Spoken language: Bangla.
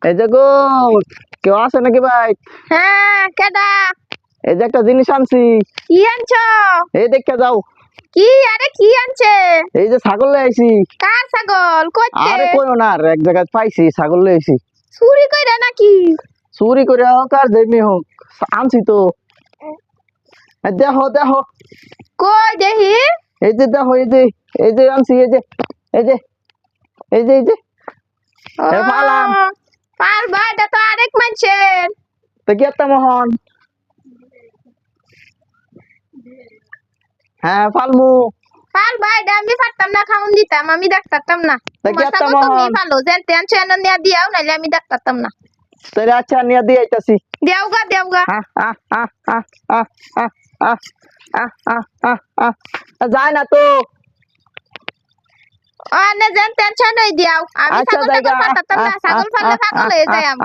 এই যে গো, কেউ আছে নাকি ভাই? হ্যাঁ, কেডা? এই যে একটা জিনিস আনছি, কি আনছো? এই দেখে যাও। কি? আরে কি আনছে? এই যে ছাগল লই আইছি। কার ছাগল? কইতে? আরে কইও না, আর এক জায়গায় পাইছি ছাগল লই আইছি। চুরি কইরা নাকি? চুরি করে হোক আর যেমনি হোক আনছি তো। দেখো দেখো, কই দেখি? এই যে দেখো, এই যে আনছি, এই যে এই যে এই যে এই যে ও, এ পালাম। পারবা, এটা তো আরেক মানুষের। তো কি একটা মোহন, হ্যাঁ পালমু। পারবা, এটা আমি পারতাম না, খাউন দিতাম, আমি দেখতাম না। তা কি তোমার একটা ছাগল তুমি মোহন, ভালো, যেন তেন চেন নিয়া দিয়াও, নাইলে আমি দেখতাম না। তাহলে আচ্ছা নিয়ে দিয়ে আইতাছি। দেওগা দেওগা। আহ আহ আহ আহ আহ আহ আহ আহ আহ আহ আহ যায় না তো। আনে যেন তেন চেন দিয়াও, আমি আচ্ছা ছাগল জায়গা টাগল পারতাম না, ছাগল পারলে পাগল হয়ে যায় আমি।